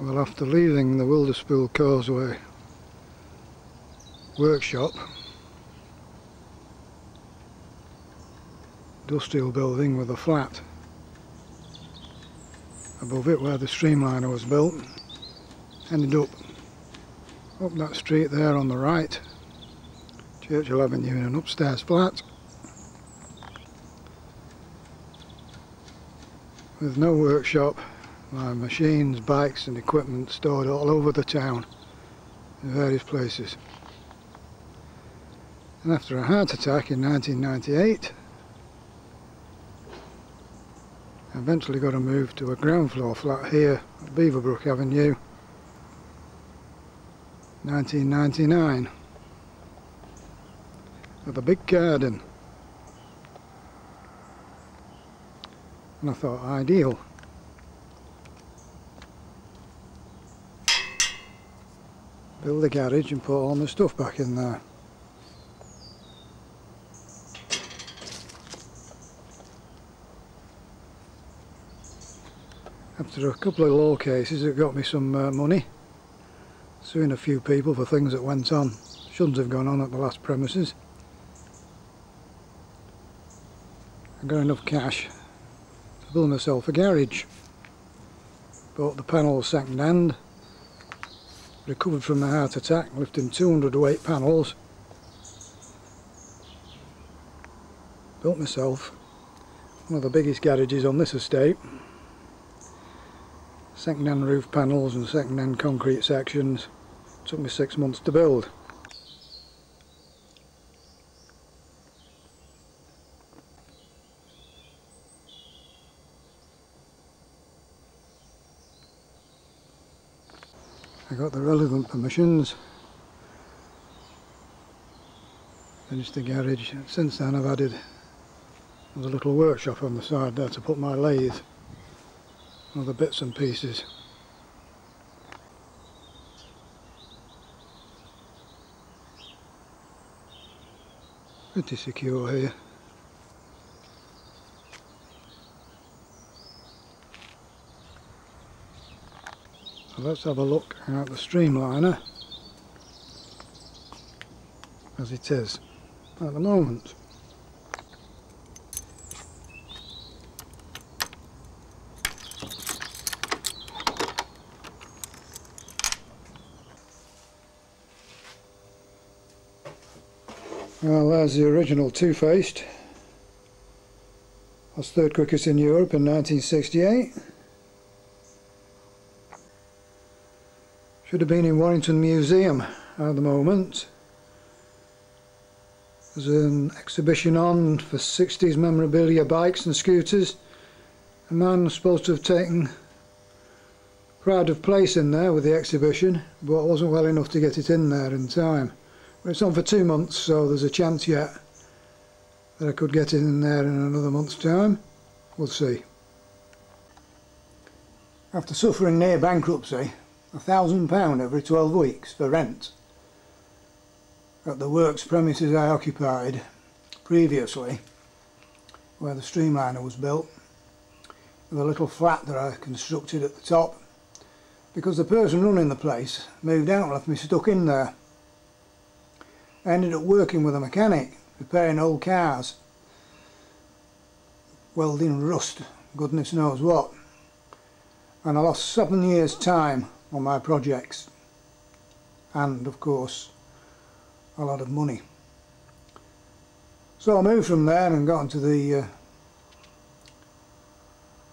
Well, after leaving the Wilderspool Causeway workshop, industrial building with a flat above it where the streamliner was built, ended up that street there on the right, Churchill Avenue, in an upstairs flat with no workshop. My machines, bikes and equipment stored all over the town in various places. And after a heart attack in 1998, I eventually got to move to a ground floor flat here at Beaverbrook Avenue, 1999, with a big garden. And I thought, ideal. Build a garage and put all my stuff back in there. After a couple of law cases it got me some money, suing a few people for things that went on, shouldn't have gone on at the last premises. I got enough cash to build myself a garage. Bought the panels second hand, recovered from the heart attack, lifting 200 weight panels. Built myself one of the biggest garages on this estate. Second hand roof panels and second hand concrete sections. Took me 6 months to build. I got the relevant permissions, finished the garage. Since then I've added a little workshop on the side there to put my lathe and other bits and pieces. Pretty secure here. So let's have a look at the streamliner as it is at the moment. Well, there's the original two-faced. I was third quickest in Europe in 1968. Should have been in Warrington Museum at the moment. There's an exhibition on for 60s memorabilia, bikes and scooters. A man was supposed to have taken pride of place in there with the exhibition, but it wasn't well enough to get it in there in time. But it's on for 2 months, so there's a chance yet that I could get it in there in another month's time. We'll see. After suffering near bankruptcy, £1,000 every 12 weeks for rent at the works premises I occupied previously, where the streamliner was built, with a little flat that I constructed at the top, because the person running the place moved out and left me stuck in there. I ended up working with a mechanic, repairing old cars, welding rust, goodness knows what, and I lost 7 years' time on my projects, and of course a lot of money. So I moved from there and got into the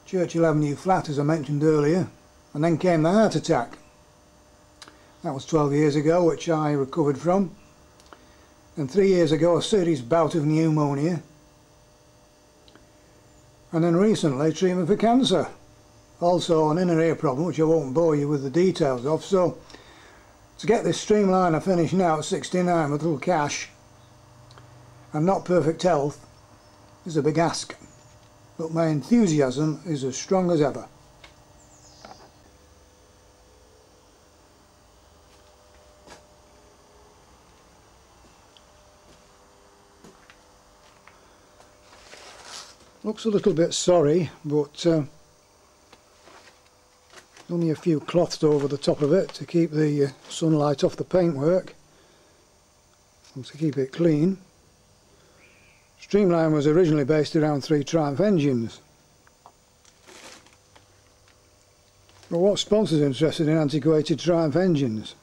Churchill Avenue flat, as I mentioned earlier, and then came the heart attack. That was 12 years ago, which I recovered from. And 3 years ago a serious bout of pneumonia, and then recently treatment for cancer, also an inner ear problem which I won't bore you with the details of. So to get this streamliner finished now at 69 with little cash and not perfect health is a big ask, but my enthusiasm is as strong as ever. Looks a little bit sorry, but there's only a few cloths over the top of it to keep the sunlight off the paintwork and to keep it clean. Streamline was originally based around 3 Triumph engines. But what sponsor's interested in antiquated Triumph engines?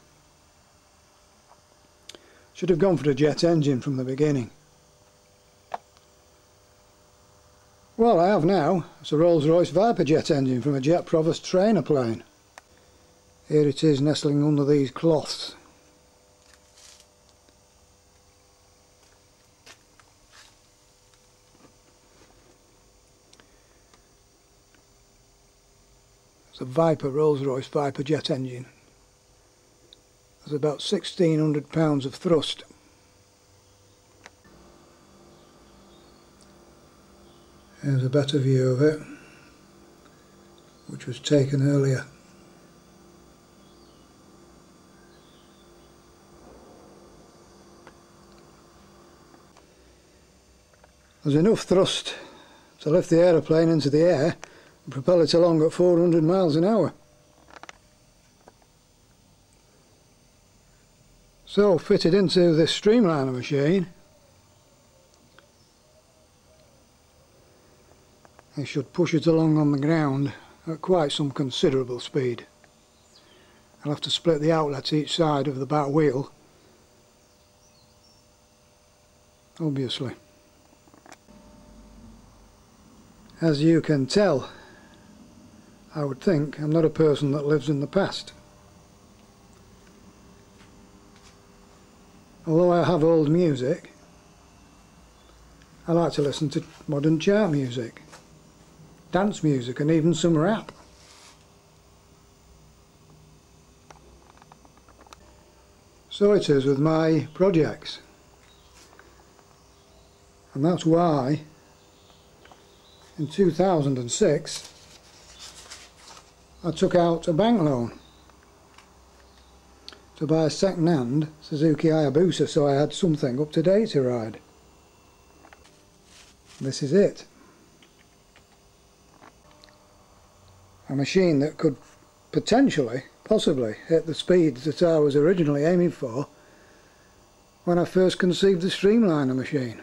Should have gone for a jet engine from the beginning. Well, I have now. It's a Rolls-Royce Viper jet engine from a Jet Provost trainer plane. Here it is nestling under these cloths. It's a Viper, Rolls-Royce Viper jet engine. There's about 1,600 pounds of thrust. Here's a better view of it, which was taken earlier. There's enough thrust to lift the aeroplane into the air and propel it along at 400 miles an hour. So, fitted into this Streamliner machine, it should push it along on the ground at quite some considerable speed. I'll have to split the outlets each side of the back wheel, obviously. As you can tell, I would think I'm not a person that lives in the past. Although I have old music, I like to listen to modern chart music, dance music and even some rap. So it is with my projects, and that's why in 2006 I took out a bank loan to buy a second-hand Suzuki Hayabusa, so I had something up to date to ride. This is it. A machine that could potentially, possibly, hit the speeds that I was originally aiming for when I first conceived the Streamliner machine.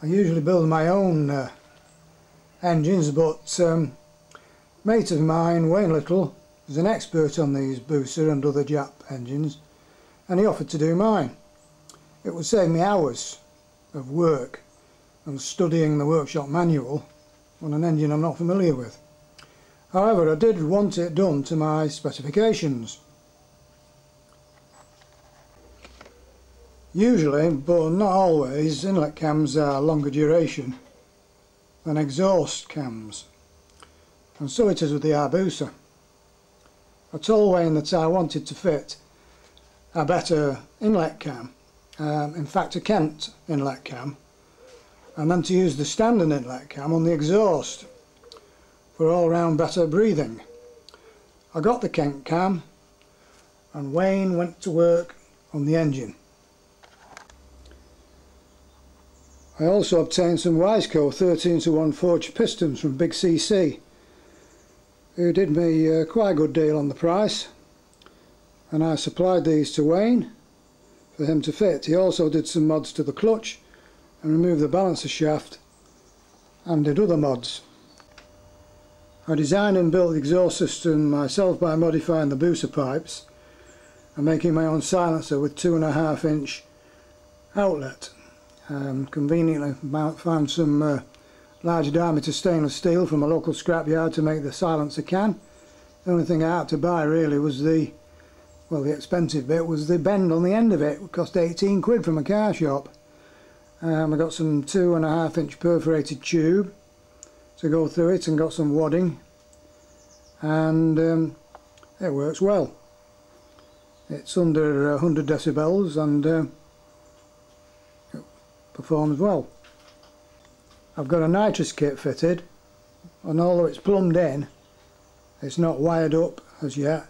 I usually build my own engines, but a mate of mine, Wayne Little, is an expert on these Busa and other Jap engines, and he offered to do mine. It would save me hours of work and studying the workshop manual on an engine I'm not familiar with. However, I did want it done to my specifications. Usually, but not always, inlet cams are longer duration than exhaust cams, and so it is with the Hayabusa. I told Wayne that I wanted to fit a better inlet cam, in fact a Kent inlet cam, and then to use the standard inlet cam on the exhaust for all round better breathing. I got the Kent cam and Wayne went to work on the engine. I also obtained some Wiseco 13:1 forged pistons from Big CC, who did me quite a good deal on the price, and I supplied these to Wayne for him to fit. He also did some mods to the clutch and removed the balancer shaft and did other mods. I designed and built the exhaust system myself by modifying the Busa pipes and making my own silencer with 2.5-inch outlet. Conveniently found some large diameter stainless steel from a local scrapyard to make the silencer can. The only thing I had to buy really was the expensive bit was the bend on the end of it. It cost 18 quid from a car shop. I got some 2.5-inch perforated tube to go through it and got some wadding, and it works well. It's under 100 decibels and performs well. I've got a nitrous kit fitted, and although it's plumbed in, it's not wired up as yet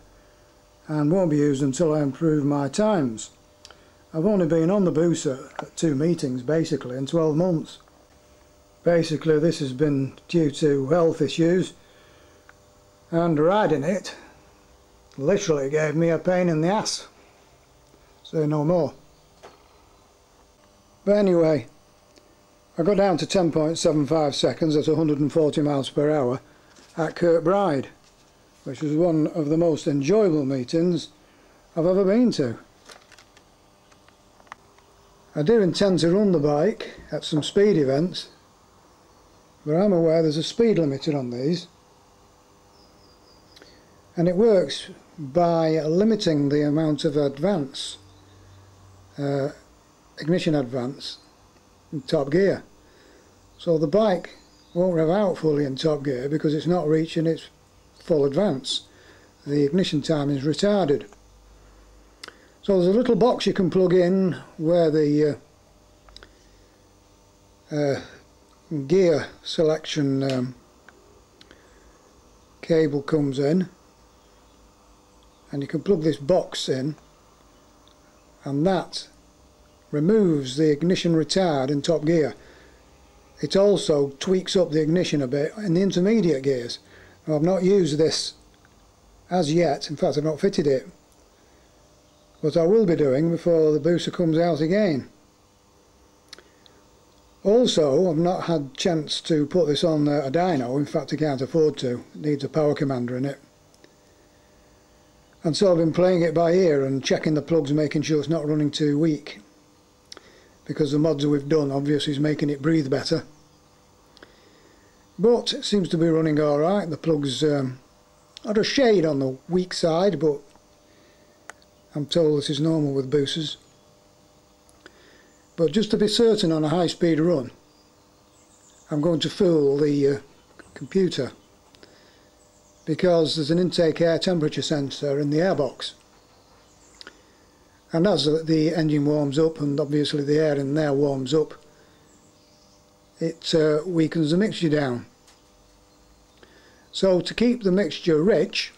and won't be used until I improve my times. I've only been on the Busa at 2 meetings basically in 12 months. Basically this has been due to health issues, and riding it literally gave me a pain in the ass. Say no more. But anyway, I got down to 10.75 seconds at 140 miles per hour at Kirkbride, which was one of the most enjoyable meetings I've ever been to. I do intend to run the bike at some speed events, but I'm aware there's a speed limiter on these, and it works by limiting the amount of advance, ignition advance in top gear. So the bike won't rev out fully in top gear because it's not reaching its full advance. The ignition time is retarded. So there's a little box you can plug in where the gear selection cable comes in, and you can plug this box in, and that removes the ignition retard in top gear. It also tweaks up the ignition a bit in the intermediate gears. Now, I've not used this as yet, in fact I've not fitted it, but I will be doing before the Busa comes out again. Also, I've not had a chance to put this on a dyno, in fact I can't afford to, it needs a power commander in it. And so I've been playing it by ear and checking the plugs, making sure it's not running too weak, because the mods we've done obviously is making it breathe better. But it seems to be running alright. The plugs are a shade on the weak side, but I'm told this is normal with Busas. But just to be certain on a high speed run, I'm going to fool the computer, because there's an intake air temperature sensor in the airbox, and as the engine warms up and obviously the air in there warms up, it weakens the mixture down. So to keep the mixture rich,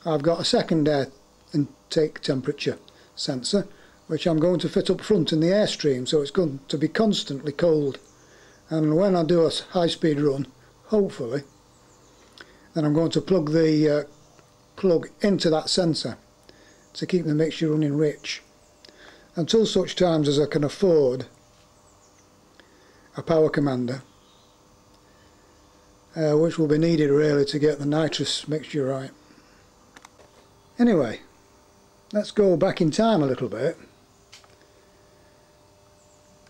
I've got a second air intake temperature sensor, which I'm going to fit up front in the airstream, so it's going to be constantly cold. And when I do a high speed run, hopefully, then I'm going to plug the plug into that sensor to keep the mixture running rich, until such times as I can afford a power commander, which will be needed really to get the nitrous mixture right. Anyway, let's go back in time a little bit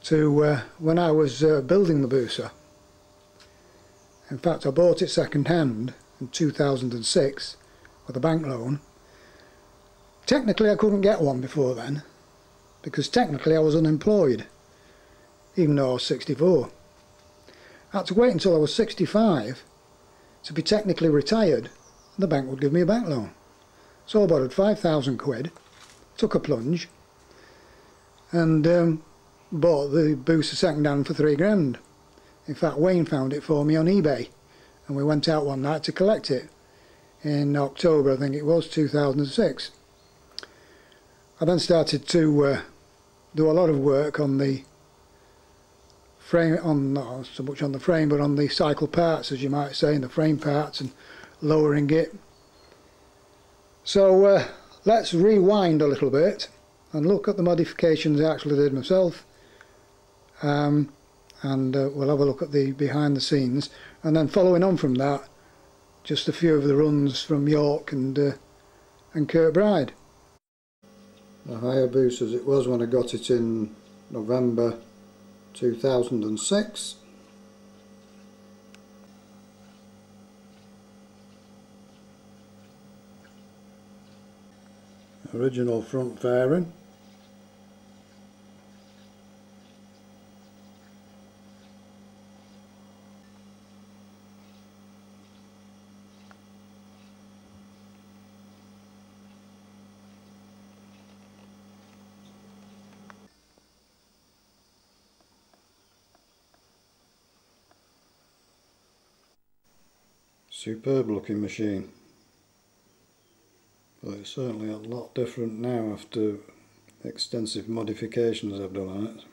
to when I was building the Busa. In fact, I bought it second hand in 2006 with a bank loan. Technically I couldn't get one before then, because technically I was unemployed, even though I was 64. I had to wait until I was 65 to be technically retired, and the bank would give me a bank loan. So I borrowed 5,000 quid, took a plunge, and bought the Busa second hand for 3 grand. In fact, Wayne found it for me on eBay, and we went out one night to collect it in October, I think it was, 2006. I then started to do a lot of work on the frame, not so much on the frame, but on the cycle parts, as you might say, and the frame parts, and lowering it. So let's rewind a little bit and look at the modifications I actually did myself, and we'll have a look at the behind the scenes, and then following on from that, just a few of the runs from York and Kirkbride. The Hayabusa as it was when I got it in November 2006. Original front fairing. Superb looking machine, but it's certainly a lot different now after extensive modifications I've done on it.